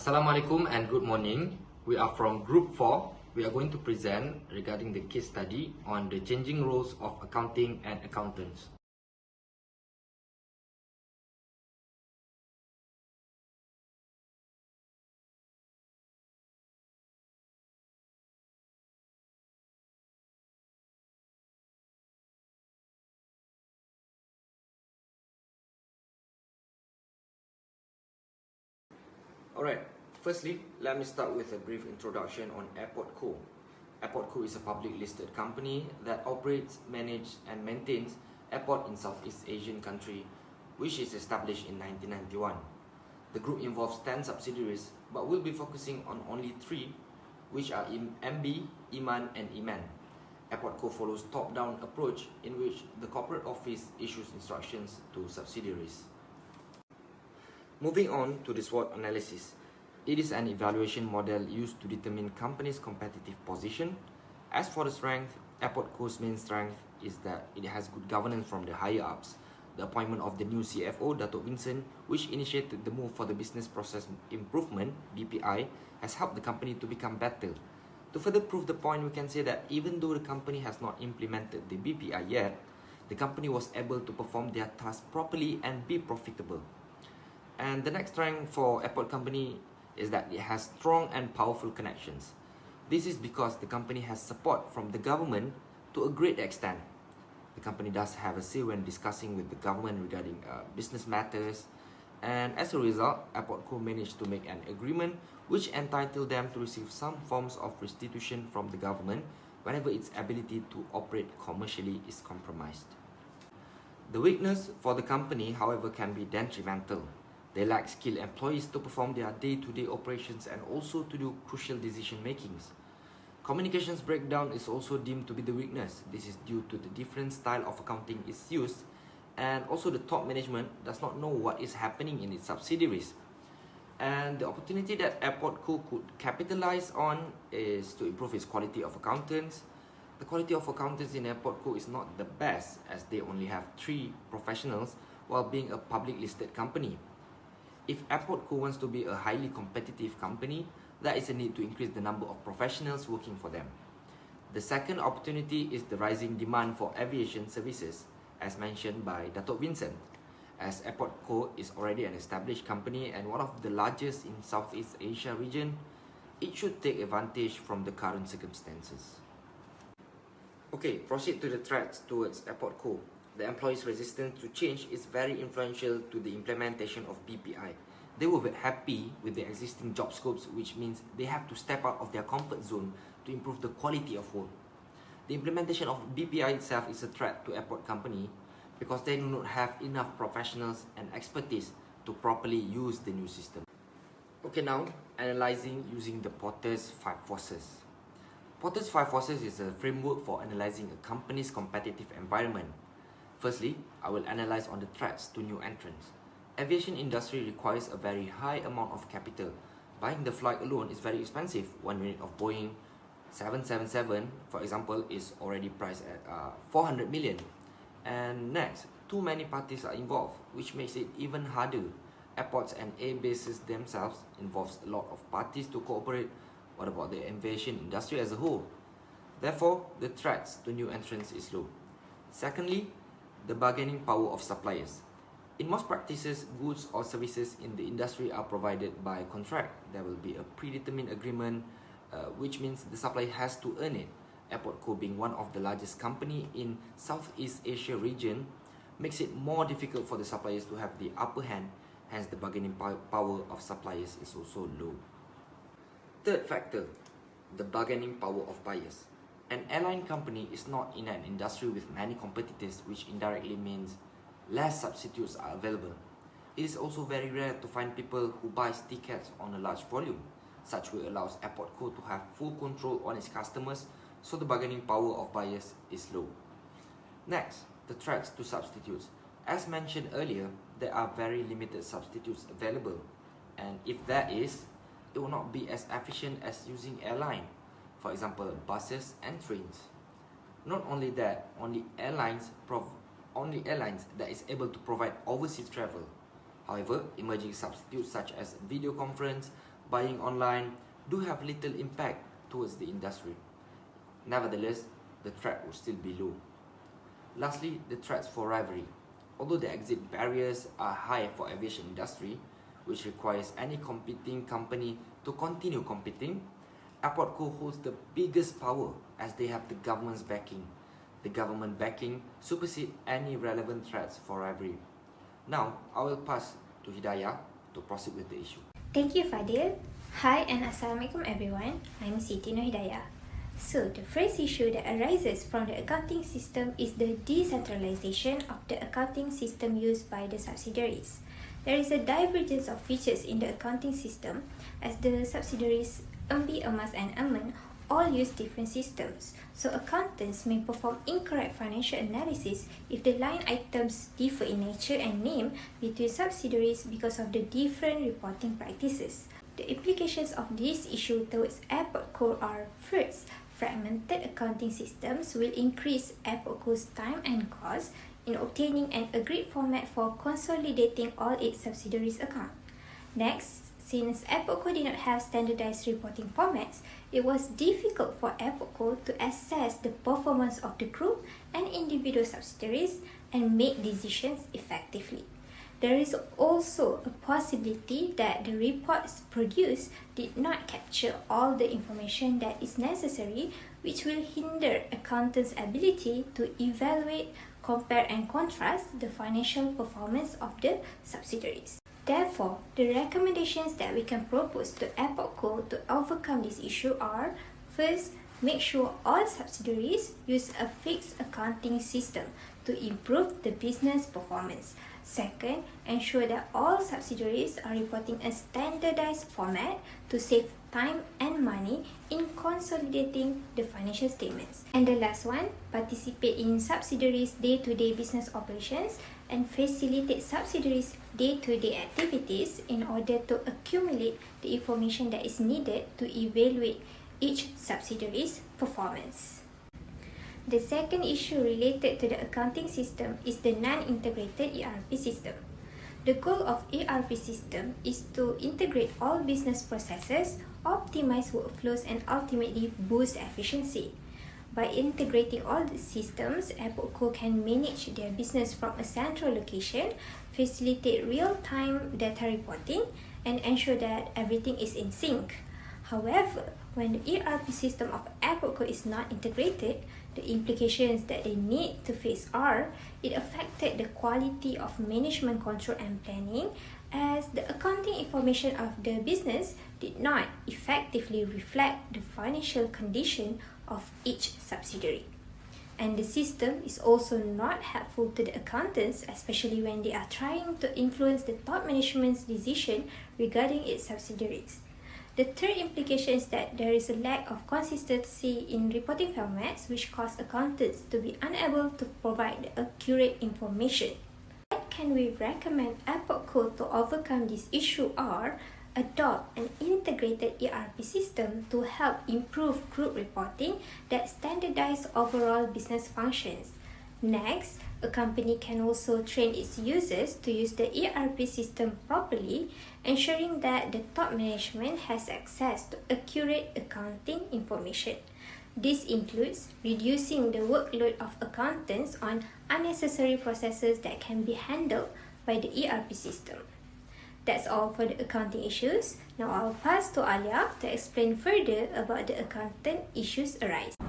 Assalamualaikum and good morning. We are from Group 4. We are going to present regarding the case study on the changing roles of accounting and accountants. Alright, firstly, let me start with a brief introduction on Airport Co. Airport Co is a public listed company that operates, manages and maintains airport in Southeast Asian country, which is established in 1991. The group involves 10 subsidiaries, but will be focusing on only 3, which are MB, Iman and Iman. Airport Co follows top-down approach in which the corporate office issues instructions to subsidiaries. Moving on to the SWOT analysis. It is an evaluation model used to determine company's competitive position. As for the strength, Airport Co's main strength is that it has good governance from the higher ups. The appointment of the new CFO, Dato' Vincent, which initiated the move for the Business Process Improvement, BPI, has helped the company to become better. To further prove the point, we can say that even though the company has not implemented the BPI yet, the company was able to perform their tasks properly and be profitable. And the next strength for Airport Company is that it has strong and powerful connections. This is because the company has support from the government to a great extent. The company does have a say when discussing with the government regarding business matters, and as a result, Airport Co managed to make an agreement which entitled them to receive some forms of restitution from the government whenever its ability to operate commercially is compromised. The weakness for the company, however, can be detrimental. They lack skilled employees to perform their day-to-day operations and also to do crucial decision makings. Communications breakdown is also deemed to be the weakness. This is due to the different style of accounting is used, and also the top management does not know what is happening in its subsidiaries. And the opportunity that Airport Co could capitalize on is to improve its quality of accountants. The quality of accountants in Airport Co is not the best, as they only have 3 professionals while being a public listed company. If Airport Co wants to be a highly competitive company, there is a need to increase the number of professionals working for them. The second opportunity is the rising demand for aviation services, as mentioned by Dato' Vincent. As Airport Co is already an established company and one of the largest in Southeast Asia region, it should take advantage from the current circumstances. Okay, proceed to the threats towards Airport Co. The employees' resistance to change is very influential to the implementation of BPI. They were very happy with the existing job scopes, which means they have to step out of their comfort zone to improve the quality of work. The implementation of BPI itself is a threat to Airport Company because they do not have enough professionals and expertise to properly use the new system. Okay, now analyzing using the Porter's 5 forces. Porter's 5 forces is a framework for analyzing a company's competitive environment. Firstly, I will analyze on the threats to new entrants. Aviation industry requires a very high amount of capital. Buying the flight alone is very expensive. 1 unit of Boeing 777, for example, is already priced at 400 million. And next, too many parties are involved, which makes it even harder. Airports and air bases themselves involves a lot of parties to cooperate. What about the aviation industry as a whole? Therefore, the threats to new entrants is low. Secondly, the bargaining power of suppliers. In most practices, goods or services in the industry are provided by contract. There will be a predetermined agreement, which means the supplier has to earn it. Airport Co being one of the largest company in Southeast Asia region makes it more difficult for the suppliers to have the upper hand, hence the bargaining power of suppliers is also low. Third factor, the bargaining power of buyers. An airline company is not in an industry with many competitors, which indirectly means less substitutes are available. It is also very rare to find people who buy tickets on a large volume. Such way allows Airport Co to have full control on its customers, so the bargaining power of buyers is low. Next, the threats to substitutes. As mentioned earlier, there are very limited substitutes available, and if there is, it will not be as efficient as using airline. For example, buses and trains. Not only that, only airlines that is able to provide overseas travel. However, emerging substitutes such as video conference, buying online do have little impact towards the industry. Nevertheless, the threat will still be low. Lastly, the threats for rivalry. Although the exit barriers are high for aviation industry, which requires any competing company to continue competing, Airport Co holds the biggest power as they have the government's backing. The government backing supersedes any relevant threats for rivalry. Now, I will pass to Hidayah to proceed with the issue. Thank you, Fadhil. Hi and Assalamualaikum everyone. I'm Siti NURHIDAYAH. So, the first issue that arises from the accounting system is the decentralization of the accounting system used by the subsidiaries. There is a divergence of features in the accounting system as the subsidiaries MB, EMAS and AMEN all use different systems. So, accountants may perform incorrect financial analysis if the line items differ in nature and name between subsidiaries because of the different reporting practices. The implications of this issue towards Airport Co are: first, fragmented accounting systems will increase Airport Co's time and cost in obtaining an agreed format for consolidating all its subsidiaries' accounts. Next, since Airport Co did not have standardized reporting formats, it was difficult for Airport Co to assess the performance of the group and individual subsidiaries and make decisions effectively. There is also a possibility that the reports produced did not capture all the information that is necessary, which will hinder accountants' ability to evaluate, compare and contrast the financial performance of the subsidiaries. Therefore, the recommendations that we can propose to Airport Co to overcome this issue are: first, make sure all subsidiaries use a fixed accounting system to improve the business performance. Second, ensure that all subsidiaries are reporting a standardized format to save time and money in consolidating the financial statements. And the last one, participate in subsidiaries' day-to-day business operations and facilitate subsidiaries' day-to-day activities in order to accumulate the information that is needed to evaluate each subsidiary's performance. The second issue related to the accounting system is the non-integrated ERP system. The goal of ERP system is to integrate all business processes, optimize workflows and ultimately boost efficiency. By integrating all the systems, Airport Co can manage their business from a central location, facilitate real-time data reporting, and ensure that everything is in sync. However, when the ERP system of Airport Co is not integrated, the implications that they need to face are: it affected the quality of management control and planning, as the accounting information of the business did not effectively reflect the financial condition of each subsidiary. And the system is also not helpful to the accountants, especially when they are trying to influence the top management's decision regarding its subsidiaries. The third implication is that there is a lack of consistency in reporting formats, which cause accountants to be unable to provide accurate information. What can we recommend Airport Co to overcome this issue are: adopt an integrated ERP system to help improve group reporting that standardize overall business functions. Next, a company can also train its users to use the ERP system properly, ensuring that the top management has access to accurate accounting information. This includes reducing the workload of accountants on unnecessary processes that can be handled by the ERP system. That's all for the accounting issues. Now I'll pass to ALIYA to explain further about the accountant issues arise.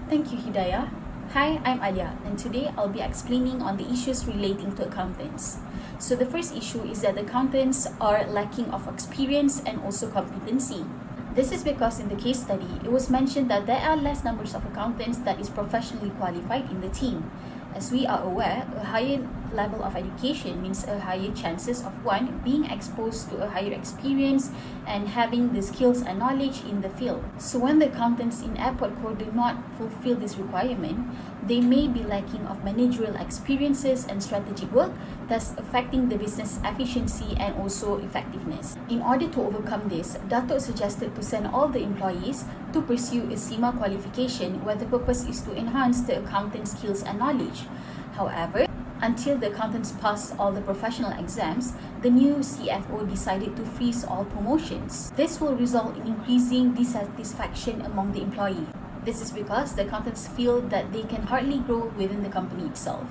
Thank you, Hidayah. Hi, I'm ALIYA, and today I'll be explaining on the issues relating to accountants. So the first issue is that accountants are lacking of experience and also competency. This is because in the case study, it was mentioned that there are less numbers of accountants that is professionally qualified in the team. As we are aware, a higher level of education means a higher chances of one being exposed to a higher experience and having the skills and knowledge in the field. So when the accountants in Airport Co do not fulfill this requirement, they may be lacking of managerial experiences and strategic work, thus affecting the business efficiency and also effectiveness. In order to overcome this, Dato suggested to send all the employees to pursue a CIMA qualification where the purpose is to enhance the accountant skills and knowledge. However, Until the accountants passed all the professional exams, the new CFO decided to freeze all promotions. This will result in increasing dissatisfaction among the employee. This is because the accountants feel that they can hardly grow within the company itself.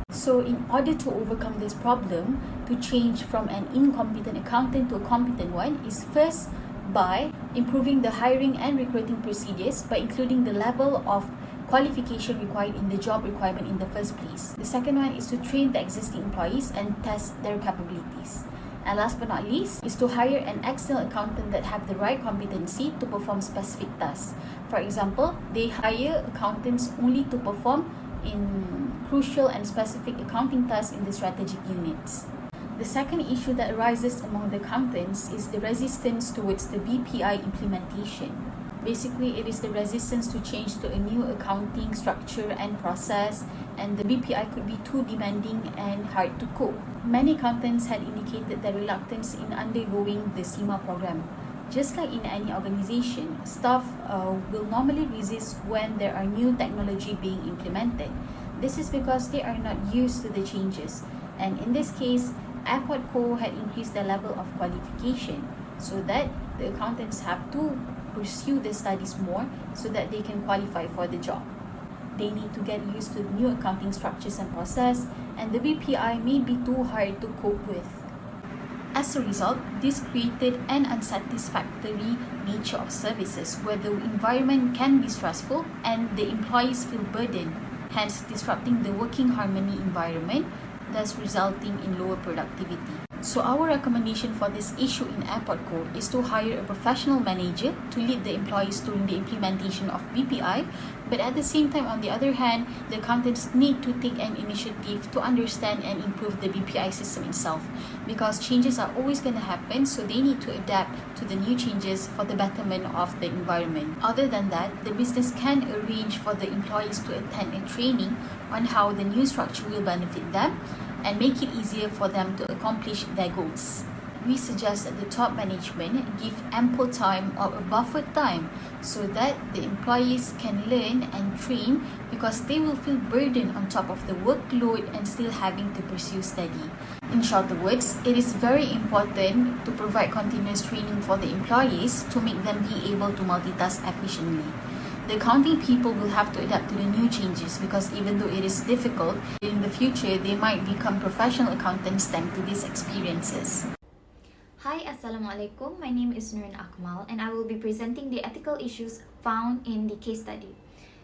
So in order to overcome this problem, to change from an incompetent accountant to a competent one is first by improving the hiring and recruiting procedures by including the level of qualification required in the job requirement in the first place. The second one is to train the existing employees and test their capabilities. And last but not least is to hire an external accountant that have the right competency to perform specific tasks. For example, they hire accountants only to perform in crucial and specific accounting tasks in the strategic units. The second issue that arises among the accountants is the resistance towards the BPI implementation. Basically, it is the resistance to change to a new accounting structure and process, and the BPI could be too demanding and hard to cope. Many accountants had indicated their reluctance in undergoing the SEMA program. Just like in any organization, staff will normally resist when there are new technology being implemented. This is because they are not used to the changes. And in this case, Airport Co had increased the level of qualification so that the accountants have to pursue the studies more so that they can qualify for the job. They need to get used to new accounting structures and process, and the BPI may be too hard to cope with. As a result, this created an unsatisfactory nature of services where the environment can be stressful and the employees feel burdened, hence disrupting the working harmony environment, thus resulting in lower productivity. So our recommendation for this issue in Airport Co is to hire a professional manager to lead the employees during the implementation of BPI, but at the same time, on the other hand, the accountants need to take an initiative to understand and improve the BPI system itself, because changes are always going to happen, so they need to adapt to the new changes for the betterment of the environment. Other than that, the business can arrange for the employees to attend a training on how the new structure will benefit them and make it easier for them to accomplish their goals. We suggest that the top management give ample time or a buffer time so that the employees can learn and train, because they will feel burdened on top of the workload and still having to pursue study. In shorter words, it is very important to provide continuous training for the employees to make them be able to multitask efficiently. The accounting people will have to adapt to the new changes, because even though it is difficult, in the future they might become professional accountants thanks to these experiences. Hi, Assalamualaikum. My name is NURIN and I will be presenting the ethical issues found in the case study.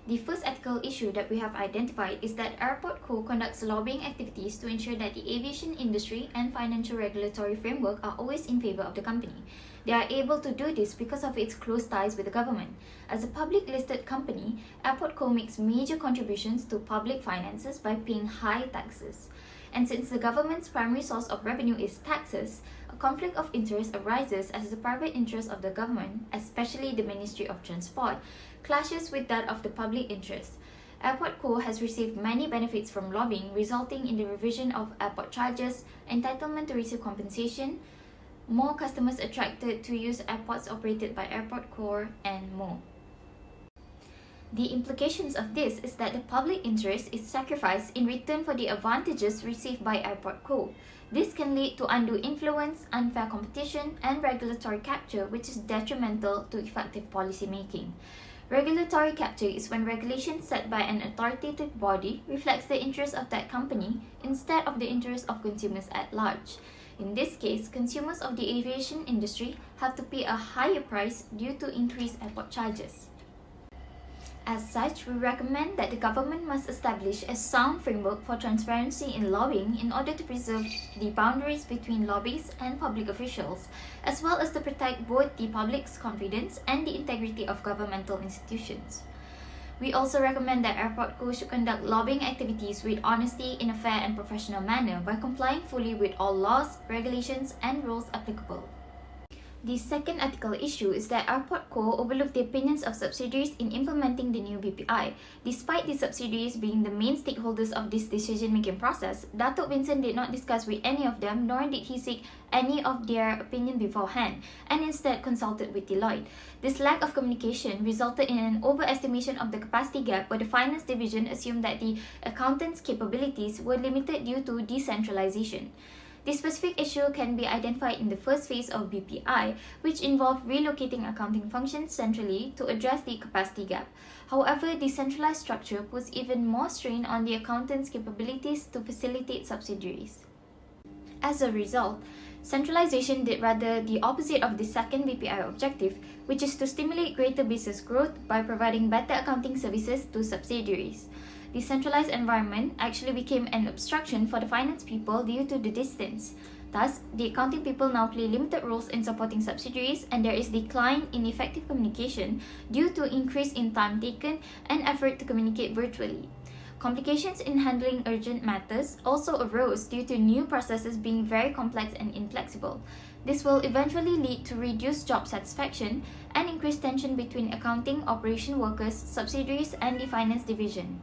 The first ethical issue that we have identified is that Airport Co conducts lobbying activities to ensure that the aviation industry and financial regulatory framework are always in favor of the company. They are able to do this because of its close ties with the government. As a public listed company, Airport Co makes major contributions to public finances by paying high taxes. And since the government's primary source of revenue is taxes, a conflict of interest arises as the private interest of the government, especially the Ministry of Transport, clashes with that of the public interest. Airport Co has received many benefits from lobbying, resulting in the revision of airport charges, entitlement to receive compensation, more customers attracted to use airports operated by Airport Co, and more. The implications of this is that the public interest is sacrificed in return for the advantages received by Airport Co. This can lead to undue influence, unfair competition, and regulatory capture, which is detrimental to effective policy making. Regulatory capture is when regulations set by an authoritative body reflects the interests of that company instead of the interests of consumers at large. In this case, consumers of the aviation industry have to pay a higher price due to increased airport charges. As such, we recommend that the government must establish a sound framework for transparency in lobbying in order to preserve the boundaries between lobbyists and public officials, as well as to protect both the public's confidence and the integrity of governmental institutions. We also recommend that Airport Co should conduct lobbying activities with honesty in a fair and professional manner by complying fully with all laws, regulations, and rules applicable. The second ethical issue is that Airport Co overlooked the opinions of subsidiaries in implementing the new BPI. Despite the subsidiaries being the main stakeholders of this decision-making process, Datuk Vincent did not discuss with any of them, nor did he seek any of their opinion beforehand, and instead consulted with Deloitte. This lack of communication resulted in an overestimation of the capacity gap, where the finance division assumed that the accountants' capabilities were limited due to decentralization. This specific issue can be identified in the first phase of BPI, which involved relocating accounting functions centrally to address the capacity gap. However, the centralized structure puts even more strain on the accountants' capabilities to facilitate subsidiaries. As a result, centralization did rather the opposite of the second BPI objective, which is to stimulate greater business growth by providing better accounting services to subsidiaries. The centralized environment actually became an obstruction for the finance people due to the distance. Thus, the accounting people now play limited roles in supporting subsidiaries, and there is decline in effective communication due to increase in time taken and effort to communicate virtually. Complications in handling urgent matters also arose due to new processes being very complex and inflexible. This will eventually lead to reduced job satisfaction and increased tension between accounting, operation workers, subsidiaries, and the finance division.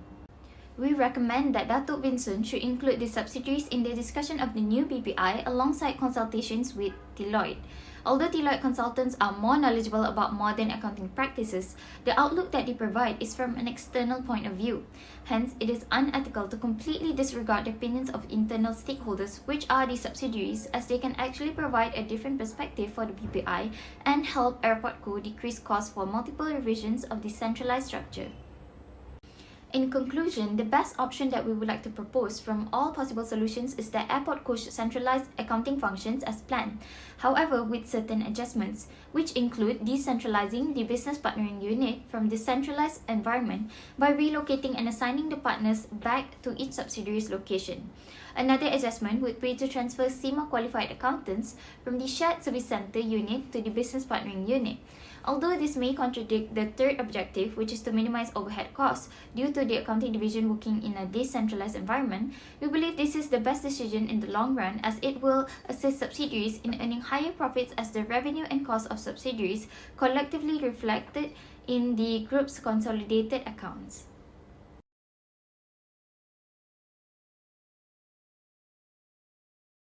We recommend that Datuk Vincent should include the subsidiaries in the discussion of the new BPI alongside consultations with Deloitte. Although Deloitte consultants are more knowledgeable about modern accounting practices, the outlook that they provide is from an external point of view. Hence, it is unethical to completely disregard the opinions of internal stakeholders, which are the subsidiaries, as they can actually provide a different perspective for the BPI and help Airport Co decrease costs for multiple revisions of the centralized structure. In conclusion, the best option that we would like to propose from all possible solutions is that Airport Co should centralize accounting functions as planned, however with certain adjustments, which include decentralizing the business partnering unit from the centralized environment by relocating and assigning the partners back to each subsidiary's location. Another adjustment would be to transfer SEMA qualified accountants from the shared service center unit to the business partnering unit. Although this may contradict the third objective, which is to minimize overhead costs due to the accounting division working in a decentralized environment, we believe this is the best decision in the long run, as it will assist subsidiaries in earning higher profits as the revenue and cost of subsidiaries collectively reflected in the group's consolidated accounts.